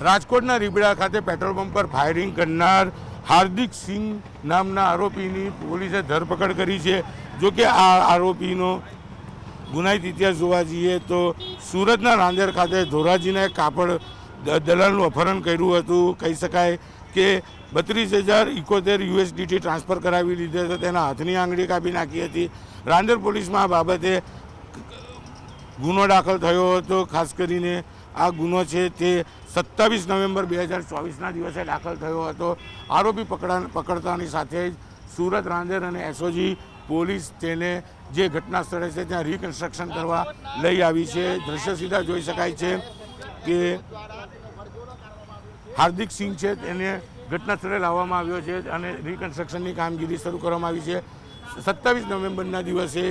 રાજકોટના રીબડા ખાતે petrol pump પર ફાયરિંગ કરનાર હાર્દિક સિંહ નામના આરોપીની પોલીસે ધરપકડ કરી છે। જો કે આ આરોપીનો ગુનાહિત ઇતિહાસ જોવા જઈએ તો સુરતના રાંદેર ખાતે ધોરાજીના એક કાપડ દલાલનું અપહરણ કર્યું હતું। કહી શકાય કે 32,071 USDT ટ્રાન્સફર કરાવી લીધા હતા, તેના હાથની આંગળી કાપી નાખી હતી। રાંદેર પોલીસમાં આ બાબતે ગુનો દાખલ થયો હતો। ખાસ કરીને આ ગુનો છે તે 27 નવેમ્બર 2024ના દિવસે દાખલ થયો હતો। આરોપી પકડતાની સાથે જ સુરત રાંદેર અને એસઓજી પોલીસ તેને જે ઘટના સ્થળે છે ત્યાં રિકન્સ્ટ્રક્શન કરવા લઈ આવી છે। દ્રશ્ય સીધા જોઈ શકાય છે કે હાર્દિક સિંહ છે તેને ઘટના સ્થળે લાવવામાં આવ્યો છે અને રિકન્સ્ટ્રક્શનની કામગીરી શરૂ કરવામાં આવી છે। 27 નવેમ્બરના દિવસે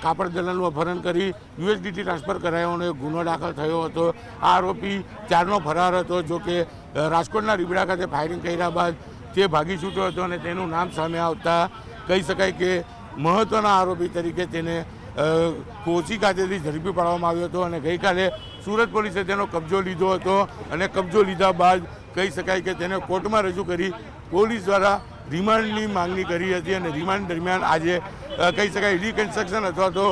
કાપડ દલાલનું અપહરણ કરી USDT ટ્રાન્સફર કરાવવાનો એક ગુનો દાખલ થયો હતો। આ આરોપી ત્યારનો ફરાર હતો। જો કે રાજકોટના રીબડા ખાતે ફાયરિંગ કર્યા બાદ તે ભાગી છૂટ્યો હતો અને તેનું નામ સામે આવતા કહી શકાય કે મહત્ત્વના આરોપી તરીકે તેને કોચી ખાતેથી ઝડપી પાડવામાં આવ્યો હતો અને ગઈકાલે સુરત પોલીસે તેનો કબજો લીધો હતો અને કબજો લીધા બાદ કહી શકાય કે તેને કોર્ટમાં રજૂ કરી પોલીસ દ્વારા રિમાન્ડની માંગણી કરી હતી અને રિમાન્ડ દરમિયાન આજે કહી શકાય રિકન્સ્ટ્રક્શન અથવા તો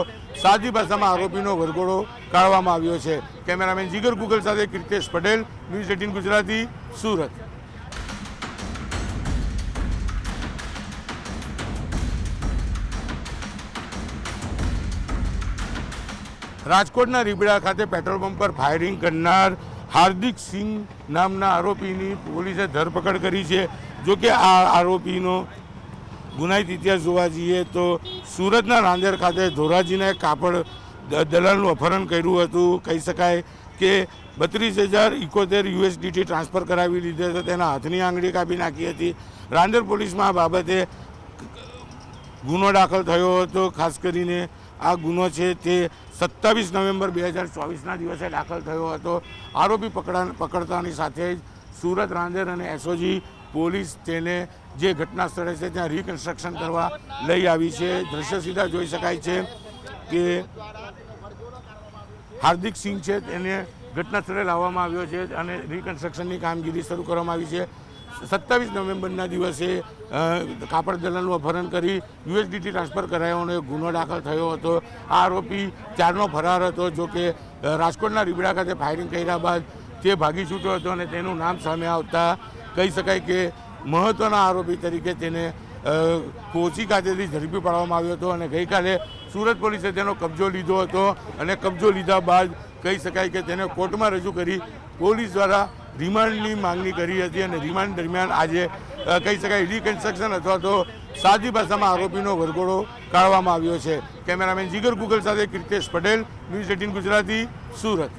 સાદી ભાષામાં આરોપીનો વરઘોડો કાઢવામાં આવ્યો છે। કેમેરામેન જીગર ગુગલ સાથે કીર્તેશ પટેલ, ન્યૂઝ 18 ગુજરાતી, સુરત। રાજકોટના રીબડા ખાતે પેટ્રોલ પંપ પર ફાયરિંગ કરનાર હાર્દિક સિંહ નામના આરોપીની પોલીસે ધરપકડ કરી છે। જો કે આ આરોપીનો ગુનાહિત ઇતિહાસ જોવા જઈએ તો સુરતના રાંદેર ખાતે ધોરાજીના એક કાપડ દલાલનું અપહરણ કર્યું હતું। કહી શકાય કે 32,071 USDT ટ્રાન્સફર કરાવી લીધા હતા, તેના હાથની આંગળી કાપી નાખી હતી। રાંદેર પોલીસમાં આ બાબતે ગુનો દાખલ થયો હતો। ખાસ કરીને આ ગુનો છે તે 27 નવેમ્બર 2024ના દિવસે દાખલ થયો હતો। આરોપી પકડતાની સાથે જ સુરત રાંદેર અને એસઓજી પોલીસ તેને જે ઘટના સ્થળે છે ત્યાં રિકન્સ્ટ્રક્શન કરવા લઈ આવી છે। દ્રશ્ય સીધા જોઈ શકાય છે કે હાર્દિક સિંહ છે તેને ઘટના સ્થળે લાવવામાં આવ્યો છે અને રિકન્સ્ટ્રક્શનની કામગીરી શરૂ કરવામાં આવી છે। 27 નવેમ્બરના દિવસે કાપડ દલાલનું અપહરણ કરી USDT ટ્રાન્સફર કરાવવાનો એક ગુનો દાખલ થયો હતો। આ આરોપી ત્યારનો ફરાર હતો। જો કે રાજકોટના રીબડા ખાતે ફાયરિંગ કર્યા બાદ તે ભાગી છૂટ્યો હતો અને તેનું નામ સામે આવતા કહી શકાય કે મહત્ત્વના આરોપી તરીકે તેને કોચી ખાતેથી ઝડપી પાડવામાં આવ્યો હતો અને ગઈકાલે સુરત પોલીસે તેનો કબજો લીધો હતો અને કબજો લીધા બાદ કહી શકાય કે તેને કોર્ટમાં રજૂ કરી પોલીસ દ્વારા રિમાન્ડની માંગણી કરી હતી અને રિમાન્ડ દરમિયાન આજે કહી શકાય રિકન્સ્ટ્રક્શન અથવા તો સાદી ભાષામાં આરોપીનો વરઘોડો કાઢવામાં આવ્યો છે। કેમેરામેન જીગર ગુગલ સાથે કીર્તેશ પટેલ, ન્યૂઝ 18 ગુજરાતી, સુરત।